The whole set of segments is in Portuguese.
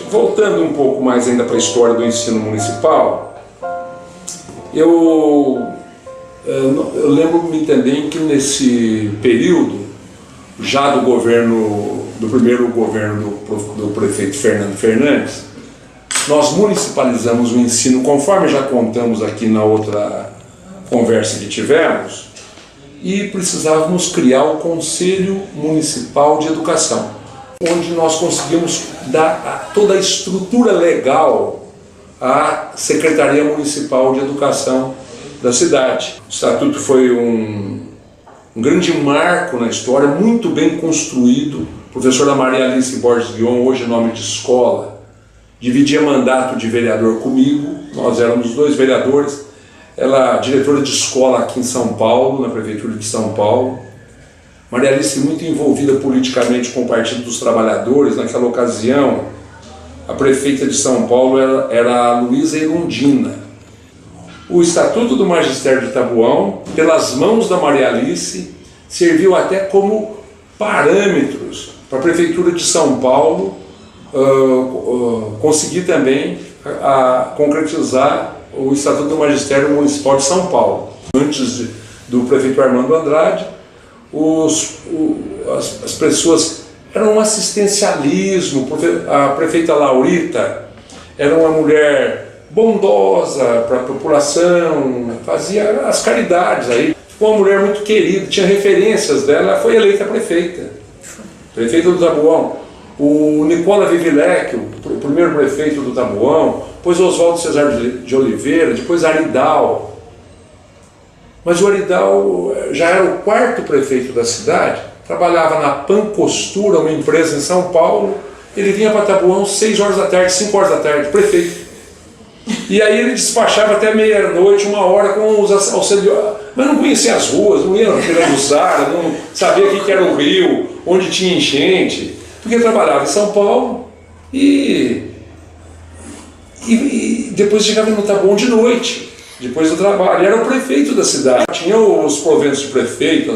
voltando um pouco mais ainda para a história do ensino municipal, eu lembro-me também que nesse período, já do primeiro governo do prefeito Fernando Fernandes, nós municipalizamos o ensino, conforme já contamos aqui na outra conversa que tivemos, e precisávamos criar o Conselho Municipal de Educação, onde nós conseguimos dar toda a estrutura legal à Secretaria Municipal de Educação da cidade. O estatuto foi um grande marco na história, muito bem construído. A professora Maria Alice Borges Guion, hoje nome de escola, dividia mandato de vereador comigo, nós éramos 2 vereadores, ela diretora de escola aqui em São Paulo, na Prefeitura de São Paulo. Maria Alice muito envolvida politicamente com o Partido dos Trabalhadores. Naquela ocasião, a prefeita de São Paulo era a Luísa Erundina. O Estatuto do Magistério de Taboão, pelas mãos da Maria Alice, serviu até como parâmetros para a Prefeitura de São Paulo conseguir também concretizar o Estatuto do Magistério Municipal de São Paulo. Antes do prefeito Armando Andrade, as pessoas eram um assistencialismo. A prefeita Laurita era uma mulher bondosa para a população, fazia as caridades aí. Ficou uma mulher muito querida, tinha referências dela, ela foi eleita prefeita do Taboão. O Nicola Vivilec, o primeiro prefeito do Taboão, depois Oswaldo Cesar de Oliveira, depois Aridal. Mas o Aridal já era o 4º prefeito da cidade, trabalhava na Pan Costura, uma empresa em São Paulo. Ele vinha para Taboão 6 horas da tarde, 5 horas da tarde, prefeito. E aí ele despachava até meia-noite, 1 hora com os auxiliares. Mas não conhecia as ruas, não ia na Feira do Sara, não sabia o que era o rio, onde tinha enchente, porque trabalhava em São Paulo e depois chegava no Taboão de noite, depois do trabalho. Ele era o prefeito da cidade, tinha os proventos de prefeito,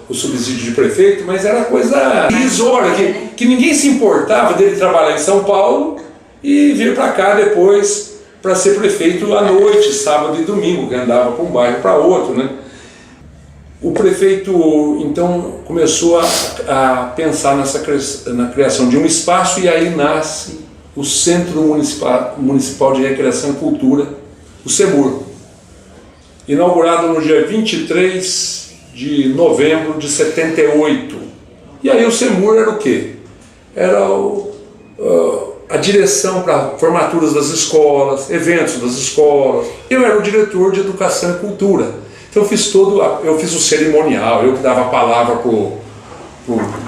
o subsídio de prefeito, mas era coisa irrisória, que ninguém se importava dele trabalhar em São Paulo e vir para cá depois para ser prefeito à noite, sábado e domingo, que andava para um bairro para outro, né? O prefeito então começou a pensar na criação de um espaço, e aí nasce o Centro Municipal de Recreação e Cultura, o CEMUR, inaugurado no dia 23 de novembro de 78. E aí o CEMUR era o quê? Era a direção para formaturas das escolas, eventos das escolas. Eu era o diretor de Educação e Cultura. Então eu fiz o cerimonial, eu que dava a palavra para o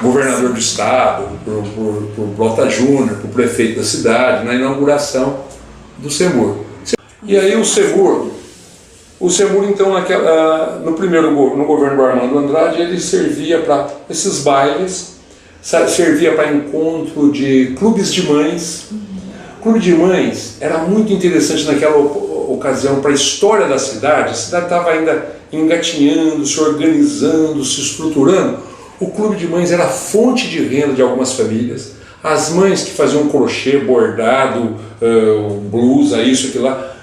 governador do estado, para o Blota Júnior, para o prefeito da cidade, na inauguração do CEMUR. E aí o CEMUR então no governo do Armando Andrade, ele servia para esses bailes, servia para encontro de clubes de mães. Clube de mães era muito interessante naquela ocasião para a história da cidade. A cidade estava ainda engatinhando, se organizando, se estruturando. O clube de mães era fonte de renda de algumas famílias. As mães que faziam crochê, bordado, blusa, isso, aquilo lá,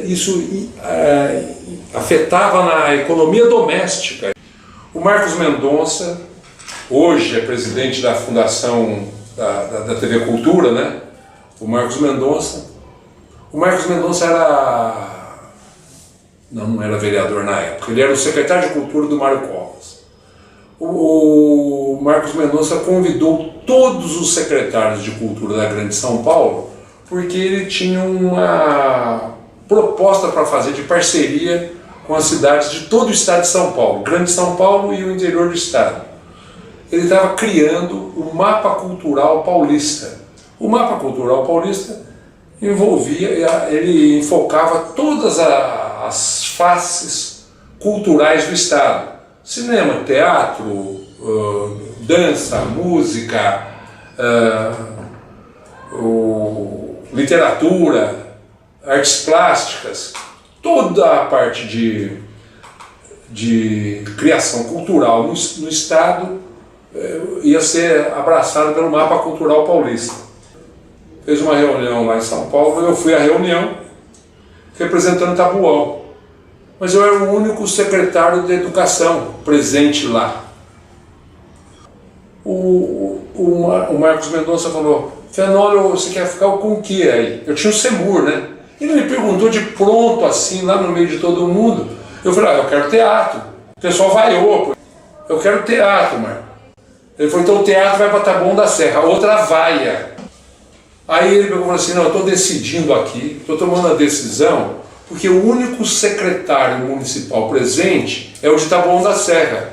isso afetava na economia doméstica. O Marcos Mendonça, hoje é presidente da fundação da TV Cultura, né? O Marcos Mendonça não era vereador na época, ele era o secretário de Cultura do Mário Covas. O Marcos Mendonça convidou todos os secretários de Cultura da Grande São Paulo, porque ele tinha uma proposta para fazer de parceria com as cidades de todo o estado de São Paulo, Grande São Paulo e o interior do estado. Ele estava criando o Mapa Cultural Paulista. O Mapa Cultural Paulista ele enfocava todas as faces culturais do estado: cinema, teatro, dança, música, literatura, artes plásticas, toda a parte de criação cultural no estado ia ser abraçada pelo Mapa Cultural Paulista. fez uma reunião lá em São Paulo, eu fui à reunião representando Taboão. Mas eu era o único secretário de educação presente lá. O Marcos Mendonça falou: Fenômeno, você quer ficar com o que aí? Eu tinha o SEMUR, né? Ele me perguntou de pronto, assim, lá no meio de todo mundo. Eu falei: eu quero teatro. O pessoal vaiou. Eu quero teatro, Marcos. Ele falou: então o teatro vai para Taboão da Serra, a outra vaia. Aí ele falou assim: não, eu estou decidindo aqui, estou tomando a decisão, porque o único secretário municipal presente é o de Taboão da Serra.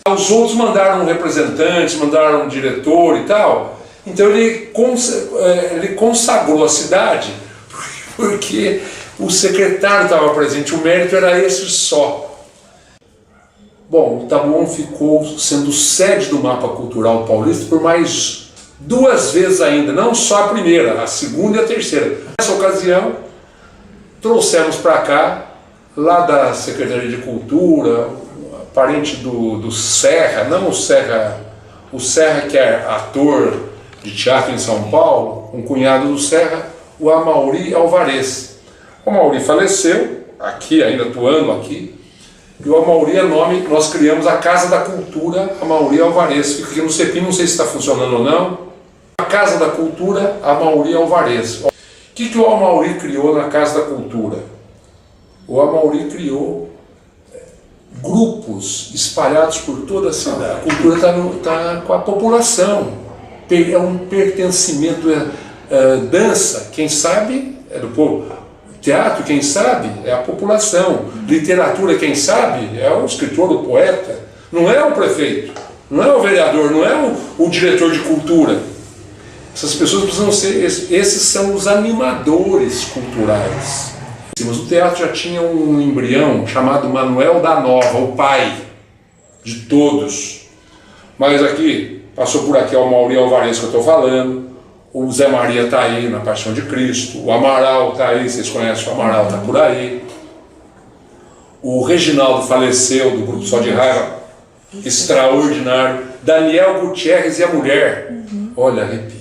Os outros mandaram representantes, mandaram um diretor e tal. Então ele consagrou a cidade porque o secretário estava presente, o mérito era esse só. Bom, o Taboão ficou sendo sede do Mapa Cultural Paulista por mais 2 vezes ainda, não só a primeira, a segunda e a terceira. Nessa ocasião, trouxemos para cá, lá da Secretaria de Cultura, parente do Serra, não o Serra que é ator de teatro em São Paulo, um cunhado do Serra, o Amauri Alvarez. O Amauri faleceu, aqui, ainda atuando aqui, e o Amauri é nome, nós criamos a Casa da Cultura Amauri Alvarez, fica aqui no CEPIM, não sei se está funcionando ou não. A Casa da Cultura Amauri Alvarez. O que o Amauri criou na Casa da Cultura? O Amauri criou grupos espalhados por toda a cidade. A cultura está com a população, é um pertencimento, dança, quem sabe é do povo, teatro, quem sabe é a população, literatura, quem sabe é o escritor, o poeta, não é o prefeito, não é o vereador, não é o diretor de cultura. Essas pessoas precisam ser, esses são os animadores culturais. Mas o teatro já tinha um embrião chamado Manuel da Nova, o pai de todos. Mas aqui, passou por aqui o Amauri Alvarez que eu estou falando, o Zé Maria está aí na Paixão de Cristo, o Amaral está aí, vocês conhecem o Amaral, está por aí. O Reginaldo faleceu do grupo Só de Raiva, extraordinário. Daniel Gutierrez e a mulher, olha, arrepio.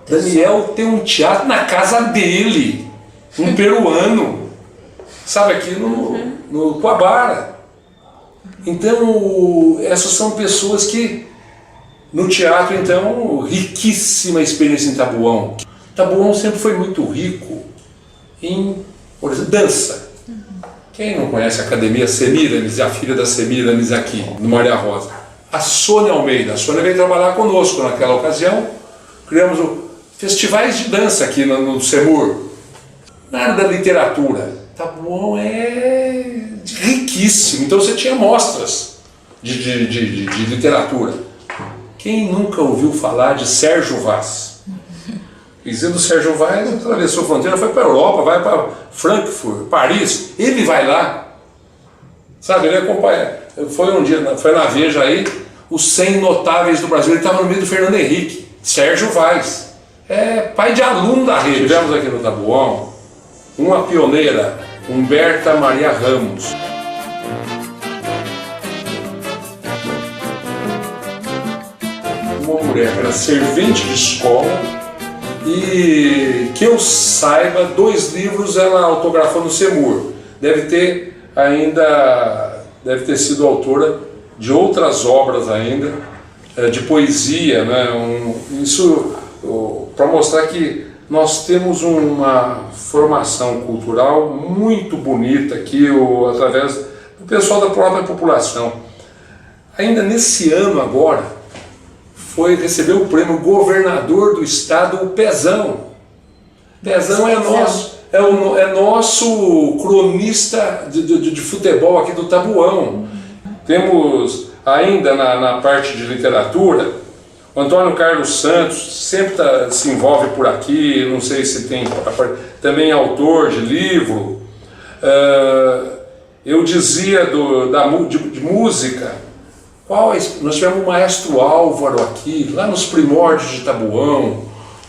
Daniel tem um teatro na casa dele. Um peruano, sabe, aqui no Coabara. Então, essas são pessoas que, no teatro, então, riquíssima experiência em Taboão. Taboão sempre foi muito rico em, por exemplo, dança. Quem não conhece a Academia Semiramis, a filha da Semiramis aqui, no Maria Rosa? A Sônia Almeida. A Sônia veio trabalhar conosco naquela ocasião. Criamos festivais de dança aqui no SEMUR. Nada da literatura. Taboão é riquíssimo. Então você tinha mostras de literatura. Quem nunca ouviu falar de Sérgio Vaz? Dizendo Sérgio Vaz, atravessou a fronteira, foi para a Europa, vai para Frankfurt, Paris. Ele vai lá. Sabe, ele acompanha. Foi um dia, foi na Veja aí, os 100 notáveis do Brasil. Ele estava no meio do Fernando Henrique. Sérgio Vaz. É pai de aluno da rede. Tivemos aqui no Taboão uma pioneira, Humberta Maria Ramos. Uma mulher que era servente de escola e, que eu saiba, 2 livros ela autografou no SEMUR. Deve ter sido autora de outras obras ainda, de poesia, né? Isso para mostrar que nós temos uma formação cultural muito bonita aqui, através do pessoal da própria população. Ainda nesse ano agora, recebeu o prêmio governador do estado, o Pezão. Pezão é nosso cronista de futebol aqui do Taboão. Temos ainda na parte de literatura, o Antônio Carlos Santos sempre se envolve por aqui, não sei se tem, também é autor de livro. Eu dizia de música, nós tivemos o maestro Álvaro aqui, lá nos primórdios de Taboão,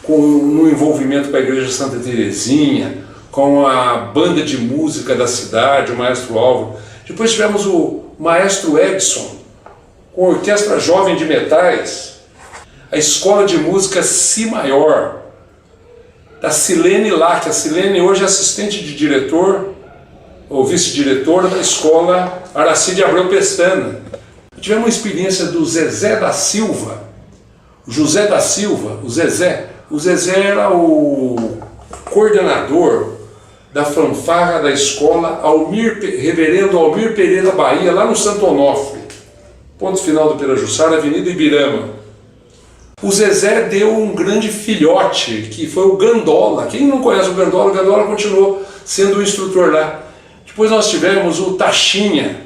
no envolvimento com a Igreja Santa Terezinha, com a banda de música da cidade, o maestro Álvaro. Depois tivemos o maestro Edson, com a Orquestra Jovem de Metais, a Escola de Música Si Maior, da Silene Lac. A Silene hoje é assistente de diretor, ou vice-diretora da escola Aracide Abreu Pestana. Tivemos uma experiência do Zezé da Silva, José da Silva, o Zezé. O Zezé era o coordenador da fanfarra da escola Reverendo Almir Pereira Bahia, lá no Santo Onofre, ponto final do Pirajussara, Avenida Ibirama. O Zezé deu um grande filhote, que foi o Gandola. Quem não conhece o Gandola continuou sendo o instrutor lá. Depois nós tivemos o Taxinha.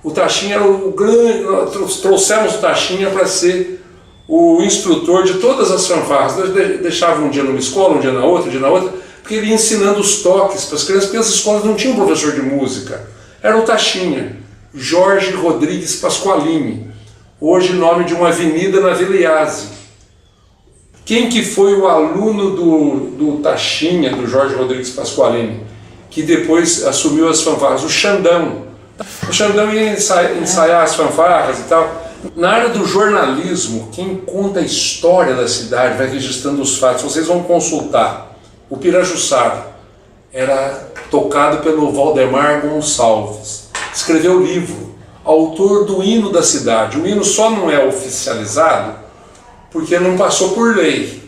O Taxinha era o grande... Nós trouxemos o Taxinha para ser o instrutor de todas as fanfarras. Deixava um dia numa escola, um dia na outra, porque ele ia ensinando os toques para as crianças, porque as escolas não tinham professor de música. Era o Taxinha, Jorge Rodrigues Pasqualini, hoje nome de uma avenida na Vila Iase. Quem que foi o aluno do Taxinha, do Jorge Rodrigues Pasqualini, que depois assumiu as fanfarras? O Xandão. O Xandão ia ensaiar as fanfarras e tal. Na área do jornalismo, quem conta a história da cidade, vai registrando os fatos. Vocês vão consultar. O Pirajussara era tocado pelo Valdemar Gonçalves. Escreveu livro, autor do hino da cidade. O hino só não é oficializado porque não passou por lei.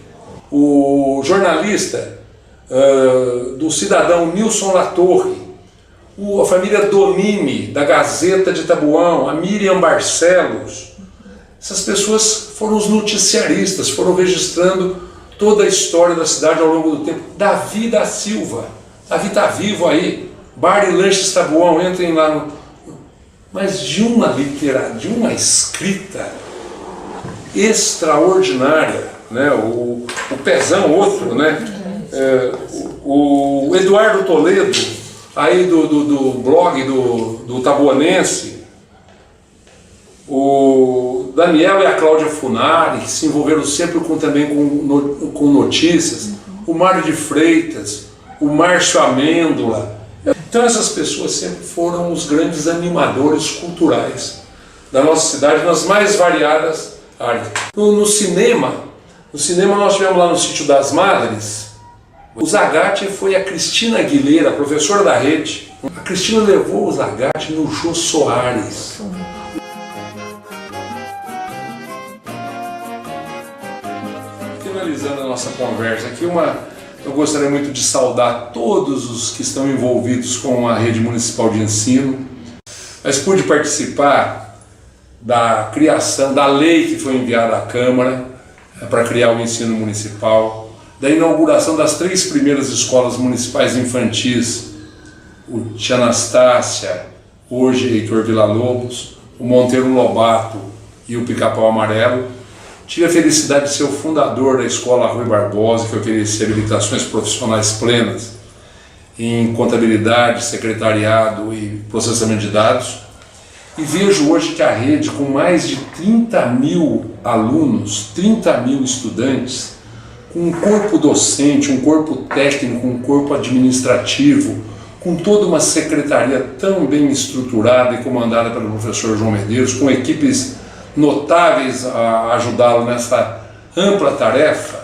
O jornalista do cidadão Nilson Latorre, a família Donini, da Gazeta de Tabuão, a Miriam Barcelos, essas pessoas foram os noticiaristas, foram registrando toda a história da cidade ao longo do tempo. Davi da Silva, Davi está vivo aí, Bar e Lanches Tabuão, entrem lá no... Mas de uma literatura, de uma escrita extraordinária, né? O Pezão, outro, né? O Eduardo Toledo, aí do blog do Tabuanense, o Daniel e a Cláudia Funari, que se envolveram sempre também com notícias, o Mário de Freitas, o Márcio Amêndola. Então essas pessoas sempre foram os grandes animadores culturais da nossa cidade, nas mais variadas áreas. No cinema nós tivemos lá no Sítio das Madres. O Zagatti foi a Cristina Aguilera, professora da rede. A Cristina levou o Zagatti no Jô Soares. Finalizando a nossa conversa aqui, eu gostaria muito de saudar todos os que estão envolvidos com a rede municipal de ensino, mas pude participar da criação da lei que foi enviada à Câmara para criar o ensino municipal, da inauguração das 3 primeiras escolas municipais infantis, o Tia Anastácia, hoje Heitor Villa-Lobos, o Monteiro Lobato e o Pica-Pau Amarelo. Tive a felicidade de ser o fundador da Escola Rui Barbosa, que oferecia habilitações profissionais plenas em contabilidade, secretariado e processamento de dados. E vejo hoje que a rede, com mais de 30 mil alunos, 30 mil estudantes, com um corpo docente, um corpo técnico, um corpo administrativo, com toda uma secretaria tão bem estruturada e comandada pelo professor João Medeiros, com equipes notáveis a ajudá-lo nessa ampla tarefa,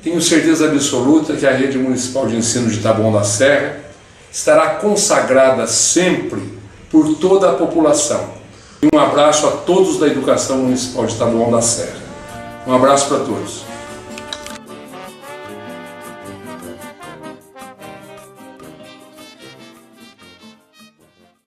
tenho certeza absoluta que a rede municipal de ensino de Taboão da Serra estará consagrada sempre por toda a população. Um abraço a todos da educação municipal de Taboão da Serra. Um abraço para todos.